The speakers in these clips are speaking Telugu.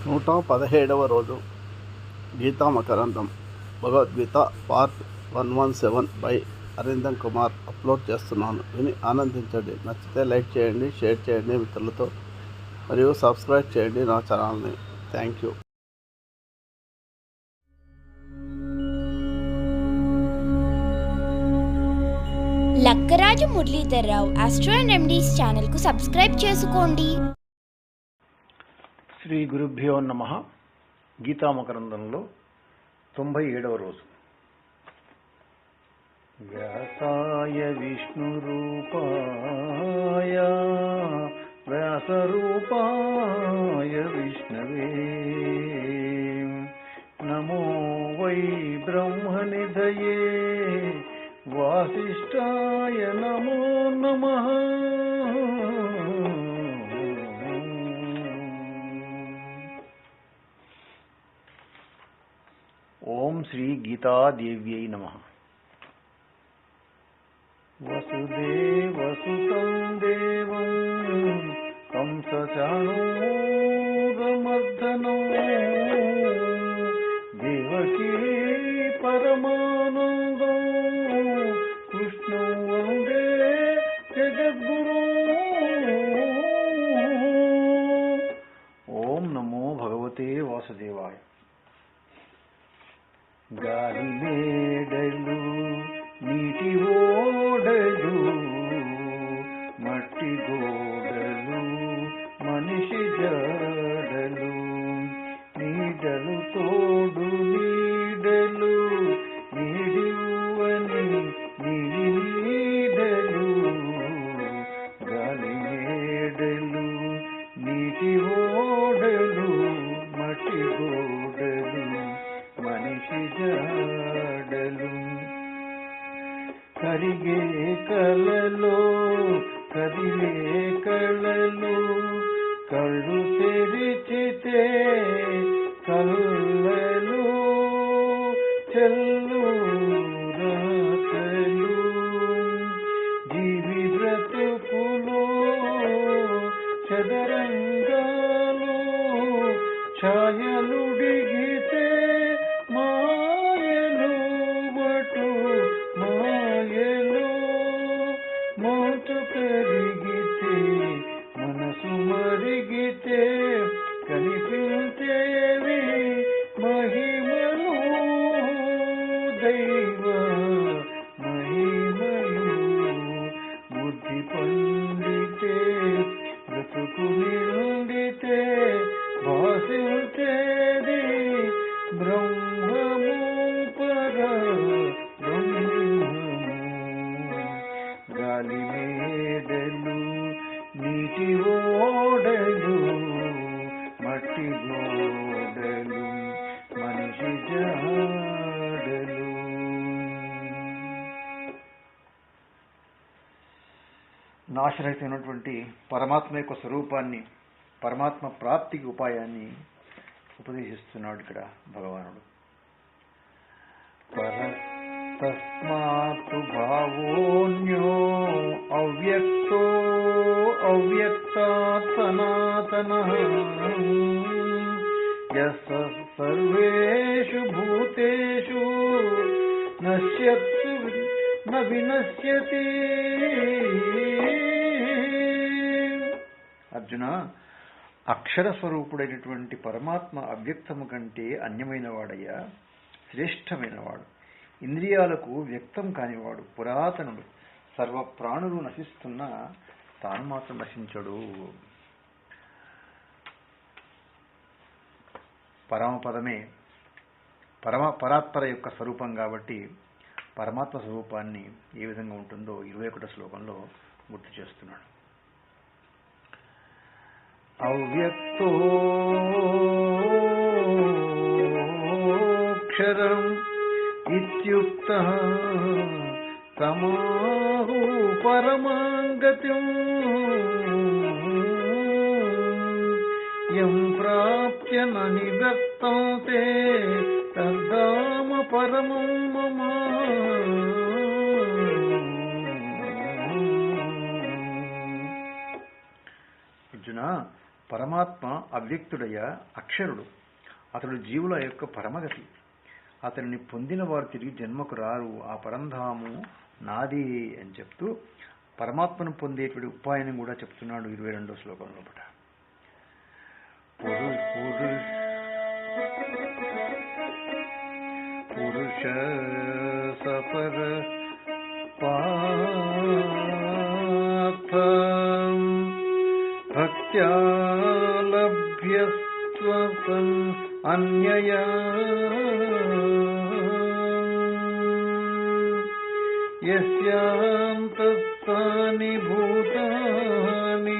117వ రోజు గీతా మకరందం Bhagavad Gita part 117 by Arindam Kumar upload చేస్తున్నాను. విని ఆనందించండి. నచ్చితే లైక్ చేయండి, షేర్ చేయండి మిత్రులతో, మరియు సబ్స్క్రైబ్ చేయండి నా ఛానల్ని. Thank you. Lakkaraju Muralidhar Rao astro and remedies ఛానల్కు సబ్స్క్రైబ్ చేసుకోండి. శ్రీ గురుభ్యో నమః. గీతా మకరందంలో 97వ రోజు. వ్యాసాయ విష్ణురూపాయ వ్యాసరూపాయ విష్ణవే నమో వై బ్రహ్మనిధయే వాసిష్ఠాయ నమో నమః. ఓం శ్రీ గీతాదేవ్యై నమః. వసుదేవసుతం దేవం కంసచాణూరమర్దనం దేవకీ పరమానందం కృష్ణం వందే జగద్గురు. ఓం నమో భగవతే వాసుదేవాయ. గాలి మేడలు నీటి ఓడలు మట్టి గోడలు మనిషి జాడలు నీడలు తోడు నీడలు నీడివని నీడలు గాలి మేడలు నీటి ఓడలు మట్టి గోడలు మనిషి జాడలు కరిగే కలలో కదిలే కళలు కళ్ళు తెరిచితే కళ్ళలు చెల్లు రాతలు జీవి బ్రతుకులో చదరంగాలు ఛాయలుడిగితే మాయలు బటు మాయలు మోటు పెరిగితే మనసు మరిగితే కనిపించేవి మహిమలు దైవ మహిమలు. బుద్ధి పండితే బ్రతుకు నిండితే భాషించేది బ్రహ్మము పర బ్రహ్మము. గాలి మేడలు నీటి ఓడలు మట్టి గోడలు మనిషి జాడలు. నాశరహితమైనటువంటి పరమాత్మ యొక్క స్వరూపాన్ని, పరమాత్మ ప్రాప్తికి ఉపాయాన్ని ఉపదేశిస్తున్నాడు ఇక్కడ భగవానుడు. తస్మాత్ భావోన్యో అవ్యక్తో అవ్యక్తాత్ సనాతనః యస్ సర్వేషు భూతేషు నశ్యత్సు న వినశ్యతి. అర్జున, అక్షర స్వరూపుడైనటువంటి పరమాత్మ అవ్యక్తము కంటే అన్యమైన వాడయ్యా, శ్రేష్టమైన వాడు, ఇంద్రియాలకు వ్యక్తం కానివాడు, పురాతనుడు, సర్వ ప్రాణులు నశిస్తున్నా తాను మాత్రం నశించడు. పరమపదమే పరాత్పర యొక్క స్వరూపం కాబట్టి పరమాత్మ స్వరూపాన్ని ఏ విధంగా ఉంటుందో 21వ శ్లోకంలో గుర్తు చేస్తున్నాడు. అవ్యక్తోక్షరం ఇత్యుక్తః తమాహు పరమాగతిం యం ప్రాప్య న నివర్తంతే తద్ధామ పరమం మమ. అర్జున, పరమాత్మ అవ్యక్తుడయ్య అక్షరుడు. అతడు జీవుల యొక్క పరమగతి. అతనిని పొందిన వారు తిరిగి జన్మకు రారు. ఆ పరంధాము నాది అని చెప్తూ పరమాత్మను పొందేటువంటి ఉపాయాన్ని కూడా చెప్తున్నాడు 22వ శ్లోకంలో. పురుష సపర పార్థ భక్త్యా లభ్యస్త్వసన్ అన్యయా యస్యాంతస్థాని భూతాని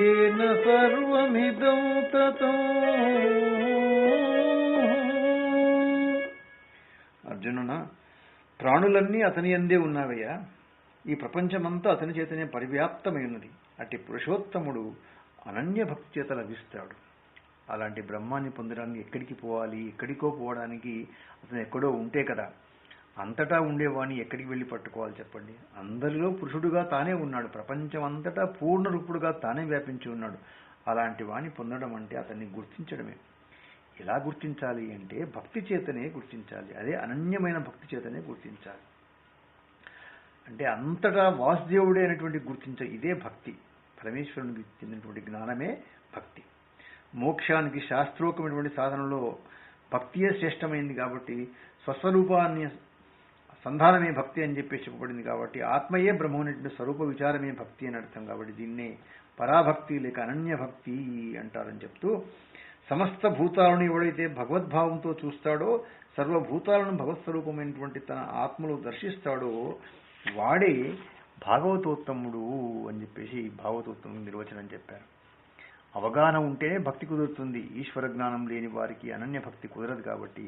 ఏన సర్వమిదం తతో. అర్జునునా, ప్రాణులన్నీ అతని యందే ఉన్నావయ్యా. ఈ ప్రపంచమంతా అతని చేతనే పరివ్యాప్తమై ఉన్నది. అట్టి పురుషోత్తముడు అనన్య భక్తి చేత లభిస్తాడు. అలాంటి బ్రహ్మాన్ని పొందడానికి ఎక్కడికి పోవాలి? ఎక్కడికో పోవడానికి అతను ఎక్కడో ఉంటే కదా. అంతటా ఉండేవాణ్ణి ఎక్కడికి వెళ్ళి పట్టుకోవాలి చెప్పండి? అందరిలో పురుషుడుగా తానే ఉన్నాడు. ప్రపంచం అంతటా పూర్ణ రూపుడుగా తానే వ్యాపించి ఉన్నాడు. అలాంటి వాణ్ణి పొందడం అంటే అతన్ని గుర్తించడమే. ఎలా గుర్తించాలి అంటే భక్తి చేతనే గుర్తించాలి. అదే అనన్యమైన భక్తి చేతనే గుర్తించాలి. అంటే అంతటా వాసుదేవుడే అనేటువంటి గుర్తించాలి. ఇదే భక్తి. పరమేశ్వరునికి చెందినటువంటి జ్ఞానమే భక్తి. మోక్షానికి శాస్త్రోక్తమైనటువంటి సాధనలో భక్తియే శ్రేష్టమైంది. కాబట్టి స్వస్వరూపాన్ని సంధానమే భక్తి అని చెప్పి చెప్పబడింది. కాబట్టి ఆత్మయే బ్రహ్మమైనటువంటి స్వరూప విచారమే భక్తి అని అర్థం. కాబట్టి దీన్నే పరాభక్తి లేక అనన్య భక్తి అంటారని చెప్తూ, సమస్త భూతాలను ఎవడైతే భగవద్భావంతో చూస్తాడో, సర్వభూతాలను భగవత్స్వరూపమైనటువంటి తన ఆత్మలో దర్శిస్తాడో వాడే భాగవతోత్తముడు అని చెప్పేసి భాగవతోత్తముడు నిర్వచనం చెప్పారు. అవగాహన ఉంటేనే భక్తి కుదురుతుంది. ఈశ్వర జ్ఞానం లేని వారికి అనన్య భక్తి కుదరదు. కాబట్టి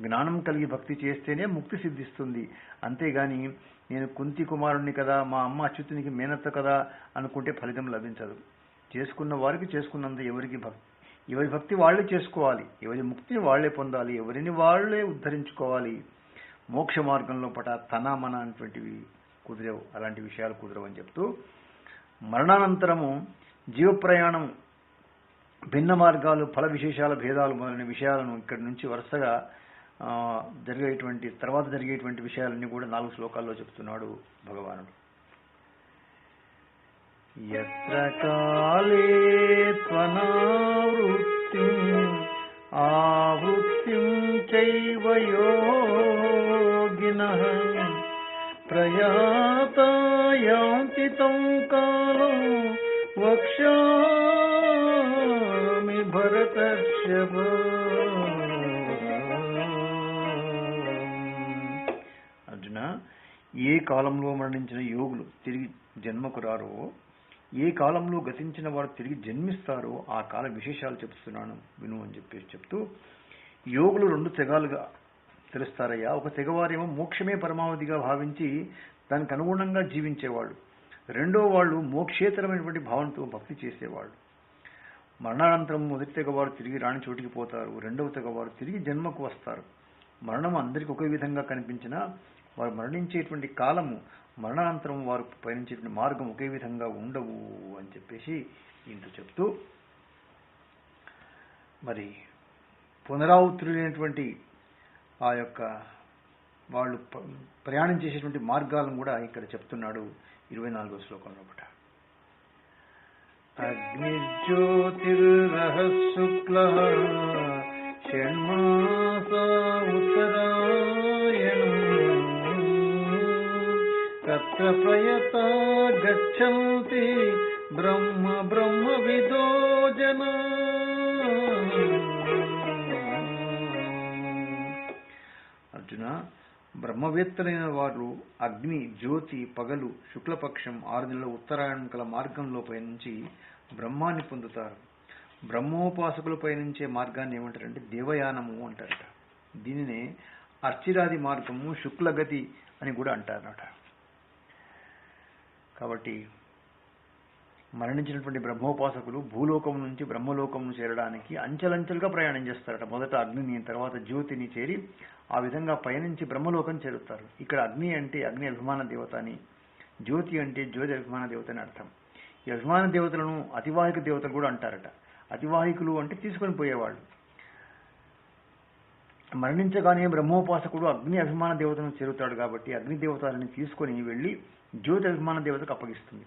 జ్ఞానం కలిగి భక్తి చేస్తేనే ముక్తి సిద్ధిస్తుంది. అంతేగాని నేను కుంతి కుమారుణ్ణి కదా, మా అమ్మ అచ్యుతునికి మేనత్త కదా అనుకుంటే ఫలితం లభించదు. చేసుకున్న వారికి చేసుకున్నంత ఎవరి భక్తి వాళ్లే చేసుకోవాలి. ఎవరి ముక్తిని వాళ్లే పొందాలి. ఎవరిని వాళ్లే ఉద్ధరించుకోవాలి. మోక్ష మార్గంలో తన మన అనేటువంటివి కుదిరేవు. అలాంటి విషయాలు కుదరవు అని చెప్తూ, మరణానంతరము జీవ ప్రయాణం, భిన్న మార్గాలు, ఫల విశేషాల భేదాలు మొదలైన విషయాలను ఇక్కడి నుంచి వరుసగా తర్వాత జరిగేటువంటి విషయాలన్నీ కూడా 4 శ్లోకాల్లో చెప్తున్నాడు భగవానుడు. యత్ర కాలే త్వనావృత్తిం ఆవృత్తిం చైవ యోగినః ప్రయాతా యాంతి తం కాలం వక్ష్యామి భరతర్షభ. అర్జున, ఏ కాలంలో మరణించిన యోగులు తిరిగి జన్మకు రారో, ఏ కాలంలో గతించిన వారు తిరిగి జన్మిస్తారో ఆ కాల విశేషాలు చెప్తున్నాను విను అని చెప్పేసి చెప్తూ, యోగులు 2 తెగాలుగా తెలుస్తారయ్యా. ఒక తెగవారేమో మోక్షమే పరమావధిగా భావించి దానికి అనుగుణంగా జీవించేవాళ్ళు. రెండో వాళ్ళు మోక్షేతరమైనటువంటి భావనతో భక్తి చేసేవాళ్ళు. మరణానంతరం మొదటి తెగవారు తిరిగి రాని చోటికి పోతారు. రెండవ తెగవారు తిరిగి జన్మకు వస్తారు. మరణం అందరికీ ఒకే విధంగా కనిపించినా వారు మరణించేటువంటి కాలము, మరణానంతరం వారు పయనించేటువంటి మార్గం ఒకే విధంగా ఉండవు అని చెప్పేసి ఇంటూ చెప్తూ, మరి పునరావృత్తులైనటువంటి ఆ యొక్క వాళ్ళు ప్రయాణం చేసేటువంటి మార్గాలను కూడా ఇక్కడ చెప్తున్నాడు 24వ శ్లోకంలో. అగ్నిజ్యోతిర్రహశుక్లః షణ్మాసా ఉత్తరాయణం తత్ర ప్రయతా గచ్చంతి బ్రహ్మవిదో జనా. అర్జున, బ్రహ్మవేత్తలైన వారు అగ్ని, జ్యోతి, పగలు, శుక్లపక్షం 6 నెలల ఉత్తరాయణం కల మార్గంలో పయనించి బ్రహ్మాన్ని పొందుతారు. బ్రహ్మోపాసకులు పయనించే మార్గాన్ని ఏమంటారంటే దేవయానము అంటారట. దీనినే అర్చిరాది మార్గము, శుక్లగతి అని కూడా అంటారట. కాబట్టి మరణించినటువంటి బ్రహ్మోపాసకులు భూలోకం నుంచి బ్రహ్మలోకం చేరడానికి అంచెలంచెలుగా ప్రయాణం చేస్తారట. మొదట అగ్నిని, తర్వాత జ్యోతిని చేరి ఆ విధంగా పయనించి బ్రహ్మలోకం చేరుతారు. ఇక్కడ అగ్ని అంటే అగ్ని అభిమాన దేవత అని, జ్యోతి అంటే జ్యోతి అభిమాన దేవత అని అర్థం. ఈ అభిమాన దేవతలను అతివాహిక దేవతలు కూడా అంటారట. అతివాహికులు అంటే తీసుకొని పోయేవాళ్ళు. మరణించగానే బ్రహ్మోపాసకుడు అగ్ని అభిమాన దేవతను చేరుతాడు కాబట్టి అగ్ని దేవతని తీసుకొని వెళ్ళి జ్యోతి అభిమాన దేవతకు అప్పగిస్తుంది.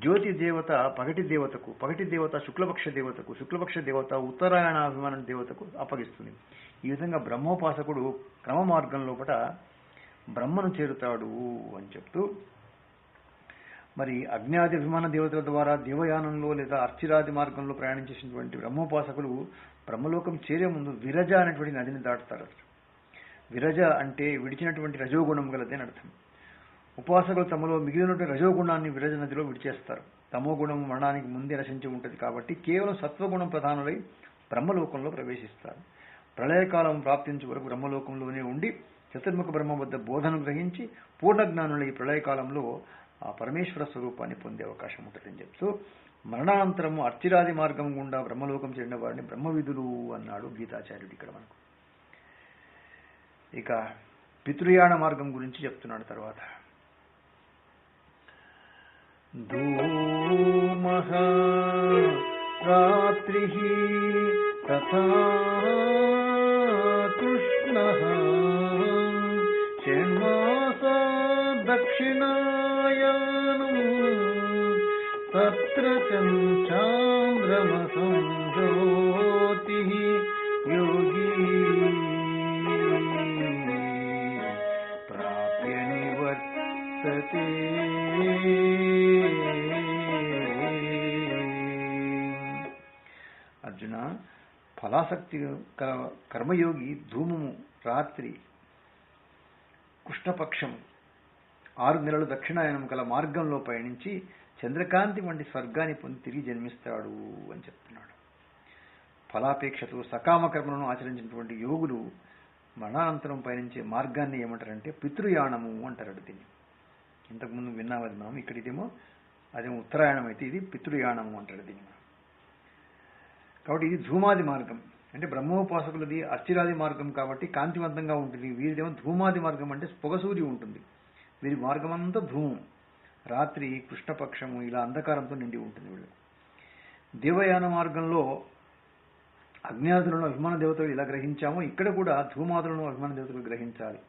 జ్యోతి దేవత పగటి దేవతకు, పగటి దేవత శుక్లపక్ష దేవతకు, శుక్లపక్ష దేవత ఉత్తరాయణ అభిమాన దేవతకు అప్పగిస్తుంది. ఈ విధంగా బ్రహ్మోపాసకుడు క్రమ మార్గం లోపల బ్రహ్మను చేరుతాడు అని చెప్తూ, మరి అజ్ఞాది అభిమాన దేవతల ద్వారా దేవయానంలో లేదా అర్చిరాది మార్గంలో ప్రయాణించేసినటువంటి బ్రహ్మోపాసకులు బ్రహ్మలోకం చేరే ముందు విరజ అనేటువంటి నదిని దాటుతారు. విరజ అంటే విడిచినటువంటి రజోగుణం గలది అని అర్థం. ఉపాసకులు తమలో మిగిలినటువంటి రజోగుణాన్ని విరజ నదిలో విడిచేస్తారు. తమో గుణం మరణానికి ముందే నశించి ఉంటుంది కాబట్టి కేవలం సత్వగుణం ప్రధానులై బ్రహ్మలోకంలో ప్రవేశిస్తారు. ప్రళయకాలం ప్రాప్తించే వరకు బ్రహ్మలోకంలోనే ఉండి చతుర్ముఖ బ్రహ్మ వద్ద బోధను గ్రహించి పూర్ణజ్ఞానులై ప్రళయకాలంలో ఆ పరమేశ్వర స్వరూపాన్ని పొందే అవకాశం ఉంటుందని చెప్తూ, మరణానంతరము అర్చిరాది మార్గం గుండా బ్రహ్మలోకం చేరిన వారిని బ్రహ్మవిధులు అన్నాడు గీతాచార్యుడు ఇక్కడ మనకు. ఇక పితృయాణ మార్గం గురించి చెప్తున్నాడు తర్వాత. ధూమః రాత్రిః తథా కృష్ణః షణ్మాసా దక్షిణాయానం తత్ర చాంద్రమ సంజ్యోతిః యోగీ ప్రాప్య నివర్తతే. అర్జున, ఫలాసక్తి కర్మయోగి ధూమము రాత్రి కృష్ణపక్షము 6 నెలలు దక్షిణాయనం గల మార్గంలో పయనించి చంద్రకాంతి వంటి స్వర్గాన్ని పొంది తిరిగి జన్మిస్తాడు అని చెప్తున్నాడు. ఫలాపేక్షతో సకామ కర్మలను ఆచరించినటువంటి యోగులు మరణానంతరం పయనించే మార్గాన్ని ఏమంటారంటే పితృయాణము అంటారు. దీన్ని ఇంతకుముందు విన్నామది మనం. ఇక్కడ ఇదేమో అదేమో ఉత్తరాయణం అయితే ఇది పితృయాణము అంటారు దీన్ని. కాబట్టి ఇది ధూమాది మార్గం అంటే బ్రహ్మోపాసకులది అర్చిరాది మార్గం కాబట్టి కాంతివంతంగా ఉంటుంది. వీరిదేమో ధూమాది మార్గం అంటే పొగసూరి ఉంటుంది. వీరి మార్గం అంతా ధూమం, రాత్రి కృష్ణపక్షము ఇలా అంధకారంతో నిండి ఉంటుంది. వీళ్ళు దేవయాన మార్గంలో అజ్ఞాతులను అభిమాన దేవతలు ఇలా గ్రహించామో ఇక్కడ కూడా ధూమాదులను అభిమాన దేవతలు గ్రహించాలి.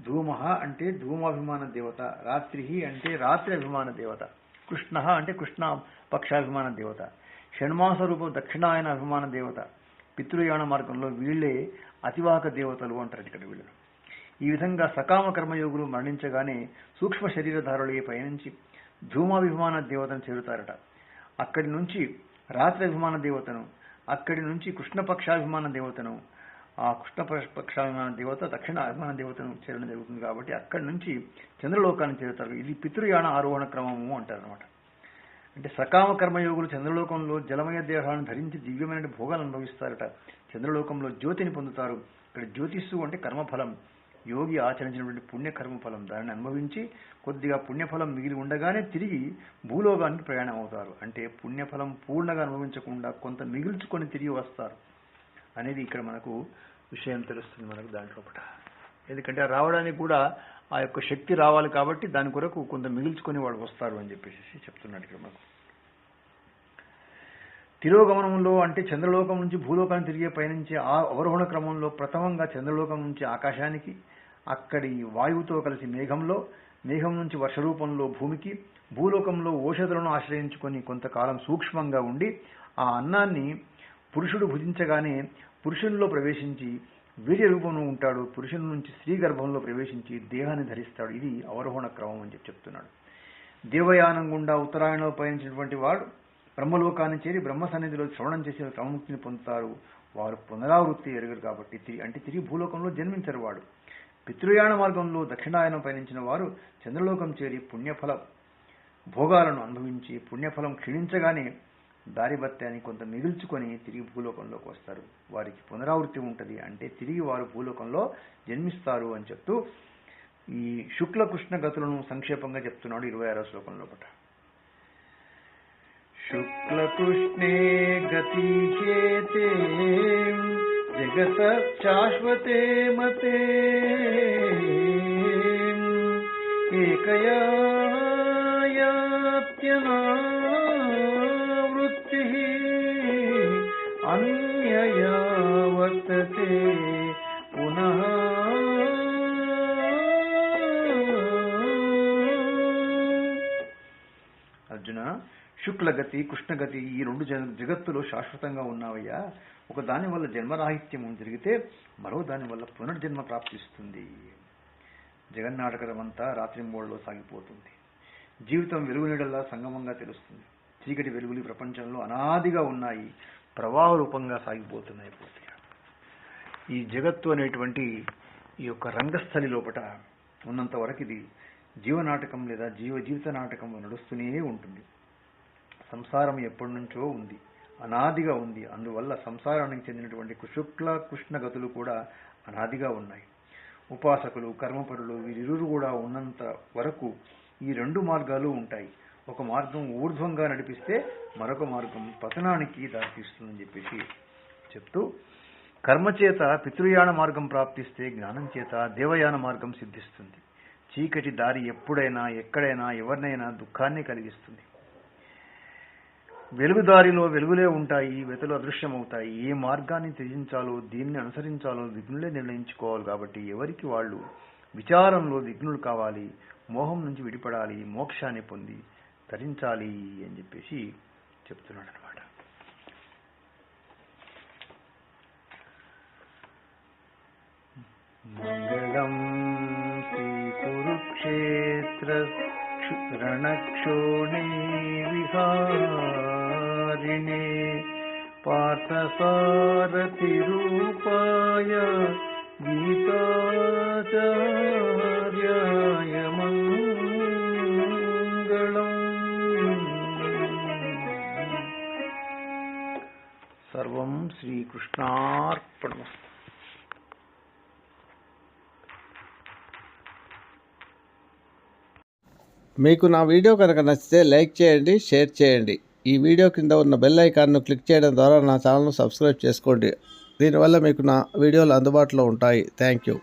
ధూమః అంటే ధూమాభిమాన దేవత, రాత్రి అంటే రాత్రి అభిమాన దేవత, కృష్ణ అంటే కృష్ణ పక్షాభిమాన దేవత, షణ్మాస రూపం దక్షిణాయన అభిమాన దేవత. పితృయాణ మార్గంలో వీళ్లే అతివాహక దేవతలు అంటారు ఇక్కడ వీళ్ళు. ఈ విధంగా సకామ కర్మయోగులు మరణించగానే సూక్ష్మ శరీరధారులే పయనించి ధూమాభిమాన దేవతను చేరుతారట. అక్కడి నుంచి రాత్రి అభిమాన దేవతను, అక్కడి నుంచి కృష్ణపక్షాభిమాన దేవతను, ఆ కృష్ణపక్షాభిమాన దేవత దక్షిణ అభిమాన దేవతను చేరడం జరుగుతుంది. కాబట్టి అక్కడి నుంచి చంద్రలోకాన్ని చేరుతారు. ఇది పితృయాణ ఆరోహణ క్రమము అంటారు అనమాట. అంటే సకామ కర్మయోగులు చంద్రలోకంలో జలమయ దేహాలను ధరించి దివ్యమైన భోగాలు అనుభవిస్తారట. చంద్రలోకంలో జ్యోతిని పొందుతారు. ఇక్కడ జ్యోతిస్సు అంటే కర్మఫలం, యోగి ఆచరించినటువంటి పుణ్యకర్మ ఫలం. దానిని అనుభవించి కొద్దిగా పుణ్యఫలం మిగిలి ఉండగానే తిరిగి భూలోకానికి ప్రయాణం అవుతారు. అంటే పుణ్యఫలం పూర్ణంగా అనుభవించకుండా కొంత మిగిల్చుకొని తిరిగి వస్తారు అనేది ఇక్కడ మనకు విషయం తెలుస్తుంది మనకు దాంట్లోపట. ఎందుకంటే రావడానికి కూడా ఆ యొక్క శక్తి రావాలి కాబట్టి దాని కొరకు కొంత మిగిల్చుకొని వాడు వస్తారు అని చెప్పేసి చెప్తున్నాడు ఇక్కడ మనకు. తిరోగమనంలో అంటే చంద్రలోకం నుంచి భూలోకాన్ని తిరిగే పయనించే ఆ అవరోహణ క్రమంలో ప్రథమంగా చంద్రలోకం నుంచి ఆకాశానికి, అక్కడి వాయువుతో కలిసి మేఘంలో, మేఘం నుంచి వర్షరూపంలో భూమికి, భూలోకంలో ఓషధులను ఆశ్రయించుకొని కొంతకాలం సూక్ష్మంగా ఉండి ఆ అన్నాన్ని పురుషుడు భుజించగానే పురుషునిలో ప్రవేశించి వీర్య రూపంలో ఉంటాడు. పురుషుని నుంచి స్త్రీ గర్భంలో ప్రవేశించి దేహాన్ని ధరిస్తాడు. ఇది అవరోహణ క్రమం అని చెప్తున్నాడు. దేవయానం గుండా ఉత్తరాయణంలో పయనించినటువంటి వాడు బ్రహ్మలోకాన్ని చేరి బ్రహ్మ సన్నిధిలో శ్రవణం చేసి క్రమముక్తిని పొందుతారు. వారు పునరావృత్తి ఎరుగరు కాబట్టి తిరిగి భూలోకంలో జన్మించరు. వాడు పితృయాణ మార్గంలో దక్షిణాయనం పయనించిన వారు చంద్రలోకం చేరి పుణ్యఫల భోగాలను అనుభవించి పుణ్యఫలం క్షీణించగానే దారిభత్యాన్ని కొంత మిగుల్చుకొని తిరిగి భూలోకంలోకి వస్తారు. వారికి పునరావృత్తి ఉంటుంది. అంటే తిరిగి వారు భూలోకంలో జన్మిస్తారు అని చెప్తూ ఈ శుక్లకృష్ణ గతులను సంక్షేపంగా చెప్తున్నాడు 26వ శ్లోకంలో పట. శుక్లకృష్ణే గతి చేతే జగత శాశ్వతే మతే ఏకయాత్యనావృత్తి వర్తతే పునః. అర్జున, శుక్లగతి కృష్ణగతి ఈ రెండు జగత్తులో శాశ్వతంగా ఉన్నావయ్యా. ఒక దాని వల్ల జన్మరాహిత్యం జరిగితే మరో దాని వల్ల పునర్జన్మ ప్రాప్తిస్తుంది. జగన్నాటకమంతా రాత్రింబోళ్ళలో సాగిపోతుంది. జీవితం వెలుగు నీడల్లా సంగమంగా తెలుస్తుంది. చీకటి వెలుగులు ప్రపంచంలో అనాదిగా ఉన్నాయి, ప్రవాహ రూపంగా సాగిపోతున్నాయి పూర్తిగా. ఈ జగత్తు అనేటువంటి ఈ యొక్క రంగస్థలి లోపల ఉన్నంత వరకు ఇది జీవనాటకం లేదా జీవిత నాటకం నడుస్తూనే ఉంటుంది. సంసారం ఎప్పటి నుంచో ఉంది, అనాదిగా ఉంది. అందువల్ల సంసారానికి చెందినటువంటి శుక్ల కృష్ణ గతులు కూడా అనాదిగా ఉన్నాయి. ఉపాసకులు కర్మపరులు వీరిరువురు కూడా ఉన్నంత వరకు ఈ రెండు మార్గాలు ఉంటాయి. ఒక మార్గం ఊర్ధ్వంగా నడిపిస్తే మరొక మార్గం పతనానికి దారితీస్తుందని చెప్పేసి చెప్తూ, కర్మచేత పితృయాన మార్గం ప్రాప్తిస్తే జ్ఞానం చేత దేవయాన మార్గం సిద్ధిస్తుంది. చీకటి దారి ఎప్పుడైనా ఎక్కడైనా ఎవరినైనా దుఃఖాన్ని కలిగిస్తుంది. వెలుగుదారిలో వెలుగులే ఉంటాయి, వెతలు అదృశ్యమవుతాయి. ఏ మార్గాన్ని త్యజించాలో దేన్ని అనుసరించాలో విఘ్నులే నిర్ణయించుకోవాలి. కాబట్టి ఎవరికి వాళ్ళు విచారంలో విఘ్నులు కావాలి, మోహం నుంచి విడిపడాలి, మోక్షాన్ని పొంది తరించాలి అని చెప్పేసి చెప్తున్నాడు అనమాట. మంగళం శ్రీ కురుక్షేత్ర రణక్షోణే విహారిణే పార్థసారథి రూపాయ గీతాచార్యాయ మంగళం. సర్వం శ్రీకృష్ణార్పణమస్తు. మీకు నా వీడియో కనుక నచ్చితే లైక్ చేయండి, షేర్ చేయండి. ఈ వీడియో కింద ఉన్న బెల్ ఐకాన్ను క్లిక్ చేయడం ద్వారా నా ఛానల్ను సబ్స్క్రైబ్ చేసుకోండి. దీనివల్ల మీకు నా వీడియోలు అందుబాటులో ఉంటాయి. Thank you.